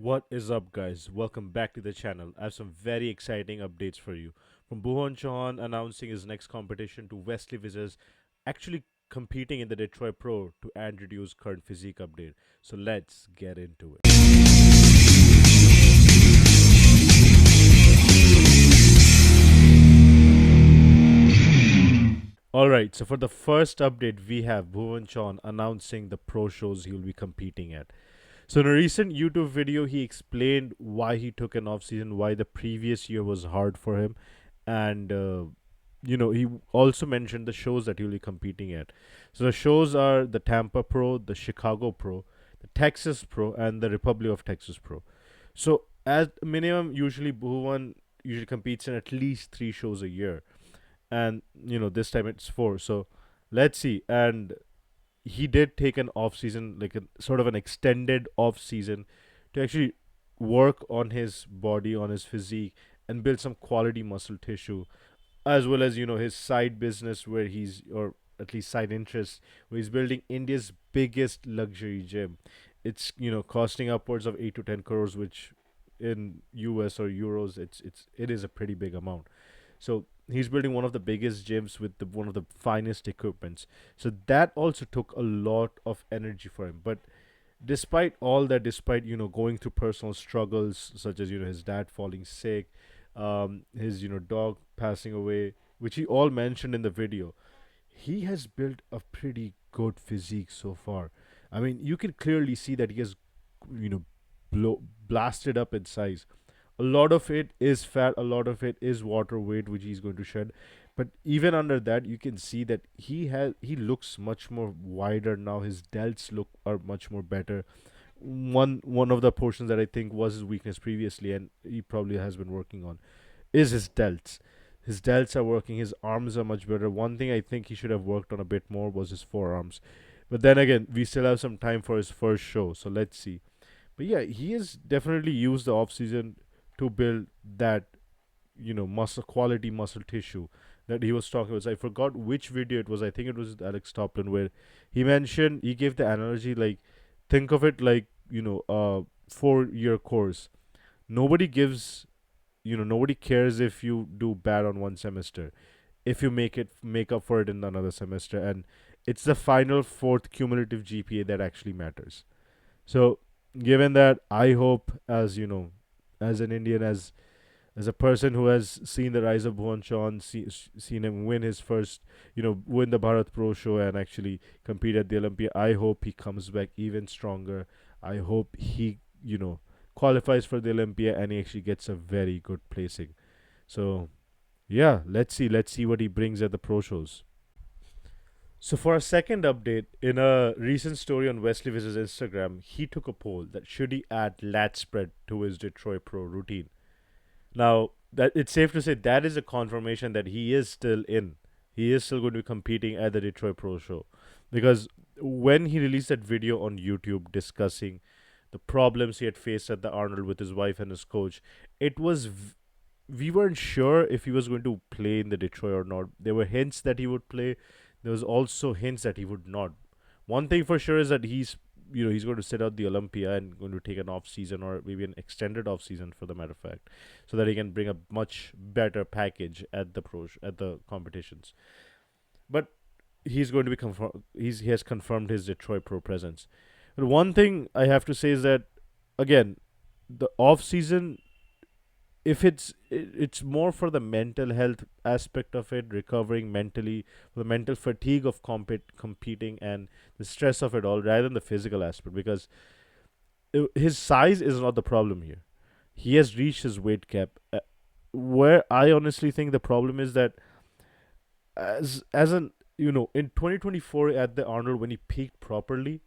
What is up, guys? Welcome back to the channel. I have some very exciting updates for you. From Bhuwan Chauhan announcing his next competition to Wessley Vissers actually competing in the Detroit Pro to Andre Deiu's current physique update. So let's get into it. Alright, so for the first update, we have Bhuwan Chauhan announcing the pro shows he will be competing at. So in a recent YouTube video, he explained why he took an off season, why the previous year was hard for him, and he also mentioned the shows that he'll be competing at. So the shows are the Tampa Pro, the Chicago Pro, the Texas Pro, and the Republic of Texas Pro. So as a minimum, usually Bhuvan usually competes in at least 3 shows a year, and this time it's four. So let's see. And he did take an off season, like a sort of an extended off season, to actually work on his body, on his physique, and build some quality muscle tissue, as well as his side business where he's, or at least side interest, where he's building India's biggest luxury gym. It's costing upwards of 8 to 10 crores, which in US or euros, it is a pretty big amount. So he's building one of the biggest gyms with one of the finest equipments. So that also took a lot of energy for him. But despite all that, despite going through personal struggles such as his dad falling sick, his dog passing away, which he all mentioned in the video, he has built a pretty good physique so far. I mean, you can clearly see that he has you know blasted up in size. A lot of it is fat, a lot of it is water weight, which he's going to shed. But even under that, you can see that he looks much more wider now. His delts look are much more better. One of the portions that I think was his weakness previously, and he probably has been working on, is his delts. His delts are working. His arms are much better. One thing I think he should have worked on a bit more was his forearms. But then again, we still have some time for his first show, so let's see. But yeah, he has definitely used the off season to build that muscle quality muscle tissue that he was talking about. So I forgot which video it was. I think it was Alex Toplin where he gave the analogy, like, think of it like 4-year course. Nobody gives nobody cares if you do bad on one semester, if you make up for it in another semester, and it's the final fourth cumulative GPA that actually matters. So given that, I hope, as an Indian, as a person who has seen the rise of Bhuwan Chauhan, seen him win his first, win the Bharat Pro Show and actually compete at the Olympia, I hope he comes back even stronger. I hope he, qualifies for the Olympia and he actually gets a very good placing. So, yeah, let's see what he brings at the Pro Shows. So for a second update, in a recent story on Wessley Vissers' Instagram, he took a poll that should he add lat spread to his Detroit Pro routine. Now, that it's safe to say that is a confirmation that he is still in. He is still going to be competing at the Detroit Pro Show, because when he released that video on YouTube discussing the problems he had faced at the Arnold with his wife and his coach, it was we weren't sure if he was going to play in the Detroit or not. There were hints that he would play. There was also hints that he would not. One thing for sure is that he's going to sit out the Olympia and going to take an off season, or maybe an extended off season for the matter of fact, so that he can bring a much better package at at the competitions. But he's going to be he has confirmed his Detroit Pro presence. But one thing I have to say is that, again, the off season, if it's more for the mental health aspect of it, recovering mentally, the mental fatigue of competing and the stress of it all, rather than the physical aspect, because his size is not the problem here. He has reached his weight cap. Where I honestly think the problem is that, as an in 2024 at the Arnold, when he peaked properly,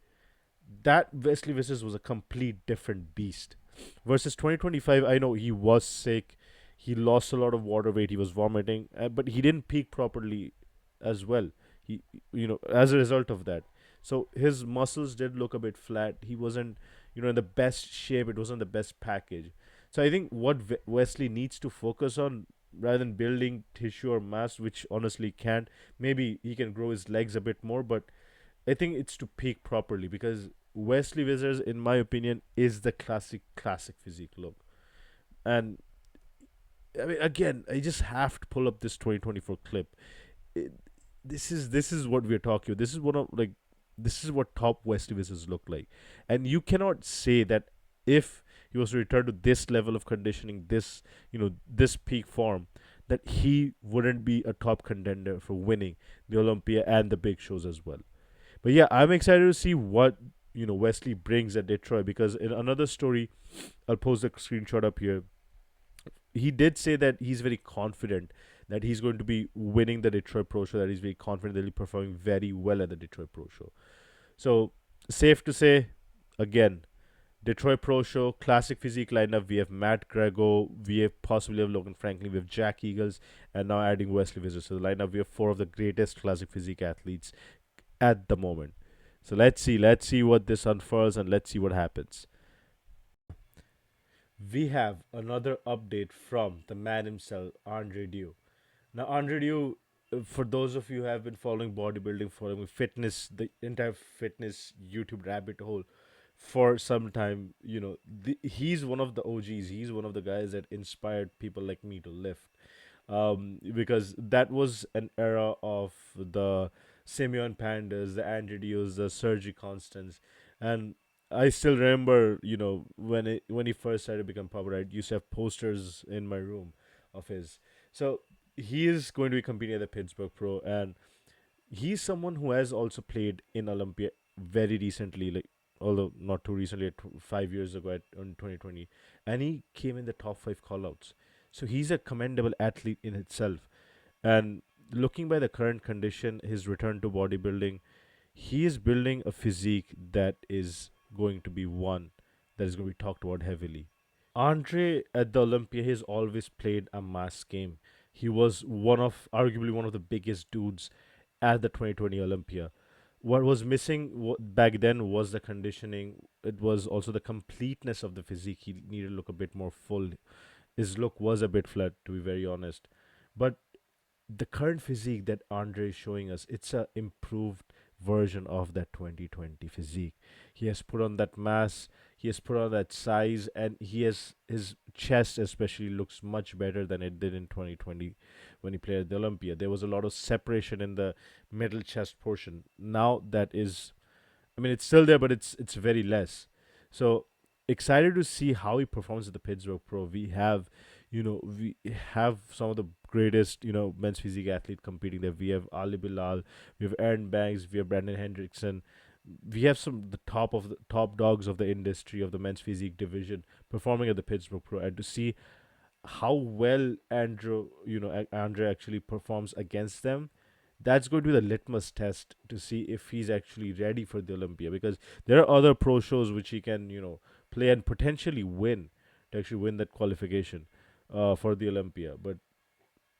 that Wesley Vissers was a complete different beast. Versus 2025, I know he was sick, he lost a lot of water weight, he was vomiting, but he didn't peak properly as well. He, as a result of that, so his muscles did look a bit flat. He wasn't, in the best shape. It wasn't the best package. So I think what Wesley needs to focus on, rather than building tissue or mass, which honestly can't. Maybe he can grow his legs a bit more, but I think it's to peak properly, because Wesley Vissers, in my opinion, is the classic physique look. And I mean, again, I just have to pull up this 2024 clip. It, this is what we're talking about. This is one of like this is what top Wesley Vissers look like, and you cannot say that if he was to return to this level of conditioning, this peak form, that he wouldn't be a top contender for winning the Olympia and the big shows as well. But yeah, I'm excited to see what Wesley brings at Detroit, because in another story, I'll post a screenshot up here. He did say that he's very confident that he's going to be winning the Detroit Pro Show. That he's very confident that he'll be performing very well at the Detroit Pro Show. So safe to say, again, Detroit Pro Show, classic physique lineup. We have Matt Grego, we have possibly have Logan Franklin, we have Jack Eagles, and now adding Wesley Vissers. So the lineup, we have four of the greatest classic physique athletes at the moment. So let's see what this unfurls, and let's see what happens. We have another update from the man himself, Andre Deiu. Now, Andre Deiu, for those of you who have been following bodybuilding, following fitness, the entire fitness YouTube rabbit hole for some time, he's one of the OGs. He's one of the guys that inspired people like me to lift. Because that was an era of the Simeon Pandas, the Andre Dieus, the Sergi Constants, and I still remember, when he first started to become popular, I used to have posters in my room of his. So he is going to be competing at the Pittsburgh Pro, and he's someone who has also played in Olympia very recently, like although not too recently, 5 years ago in 2020, and he came in the top five callouts. So he's a commendable athlete in itself, and looking by the current condition, his return to bodybuilding, he is building a physique that is going to be one that is going to be talked about heavily. Andre at the Olympia has always played a mass game. He was arguably one of the biggest dudes at the 2020 Olympia. What was missing back then was the conditioning. It was also the completeness of the physique. He needed to look a bit more full. His look was a bit flat, to be very honest. But the current physique that Andre is showing us, it's a improved version of that 2020 physique. He has put on that mass, he has put on that size, and he has his chest especially looks much better than it did in 2020 when he played at the Olympia. There was a lot of separation in the middle chest portion. Now that is, I mean, it's still there, but it's very less. So excited to see how he performs at the Pittsburgh Pro. We have some of the greatest, men's physique athlete competing there. We have Ali Bilal, we have Aaron Banks, we have Brandon Hendrickson. We have some the top dogs of the industry of the men's physique division performing at the Pittsburgh Pro, and to see how well Andre actually performs against them, that's going to be the litmus test to see if he's actually ready for the Olympia, because there are other pro shows which he can play and potentially win, to actually win that qualification for the Olympia. But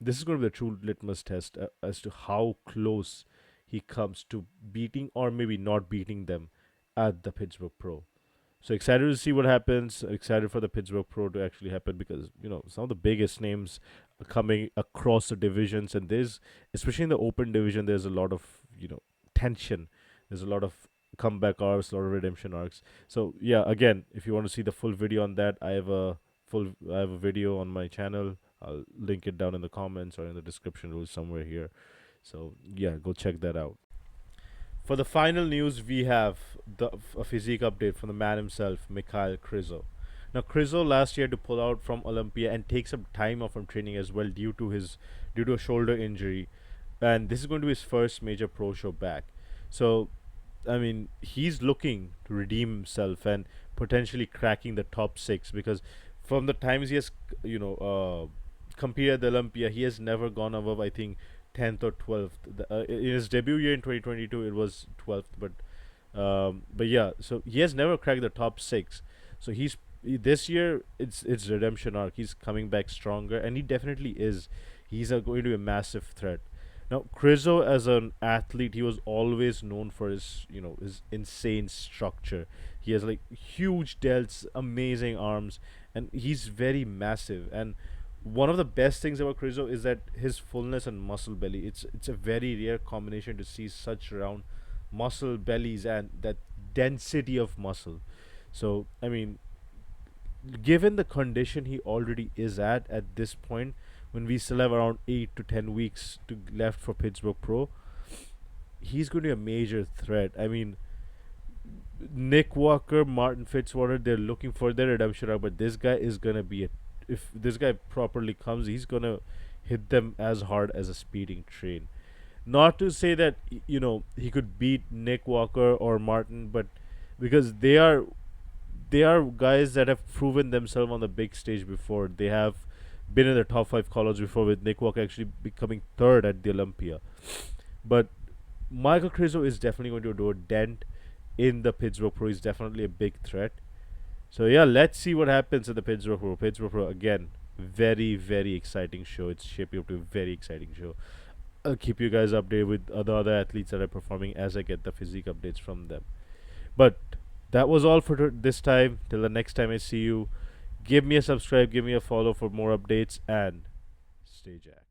this is going to be the true litmus test as to how close he comes to beating or maybe not beating them at the Pittsburgh Pro. So excited to see what happens. Excited for the Pittsburgh Pro to actually happen, because some of the biggest names are coming across the divisions, and there's, especially in the open division, there's a lot of tension. There's a lot of comeback arcs, a lot of redemption arcs. So yeah, again, if you want to see the full video on that, I have a video on my channel. I'll link it down in the comments or in the description rules somewhere here. So yeah, go check that out. For the final news, we have a physique update from the man himself, Mikhail Krizo. Now, Krizo last year had to pull out from Olympia and take some time off from training as well due to a shoulder injury, and this is going to be his first major pro show back. So, I mean, he's looking to redeem himself and potentially cracking the top six, because from the times he has competed at the Olympia, he has never gone above, I think, 10th or 12th. In his debut year in 2022, it was 12th, but yeah, so he has never cracked the top six. So this year it's redemption arc. He's coming back stronger, and he definitely is. He's going to be a massive threat. Now, Krizo as an athlete, he was always known for his insane structure. He has like huge delts, amazing arms, and he's very massive. And one of the best things about Krizo is that his fullness and muscle belly. It's a very rare combination to see such round muscle bellies and that density of muscle. So I mean, given the condition he already is at this point, when we still have around 8 to 10 weeks to left for Pittsburgh Pro, he's going to be a major threat. I mean, Nick Walker, Martin Fitzwater, they're looking for their redemption arc, but this guy is gonna be a. If this guy properly comes, he's gonna hit them as hard as a speeding train. Not to say that he could beat Nick Walker or Martin, but because they are guys that have proven themselves on the big stage before. They have been in the top five college before, with Nick Walker actually becoming third at the Olympia. But Michael Krizo is definitely going to do a dent in the Pittsburgh Pro. He's definitely a big threat. So yeah, let's see what happens at the Pittsburgh Pro. Pittsburgh Pro again, very very exciting show. It's shaping up to a very exciting show. I'll keep you guys updated with the other athletes that are performing as I get the physique updates from them. But that was all for this time. Till the next time I see you, give me a subscribe, give me a follow for more updates, and stay jacked.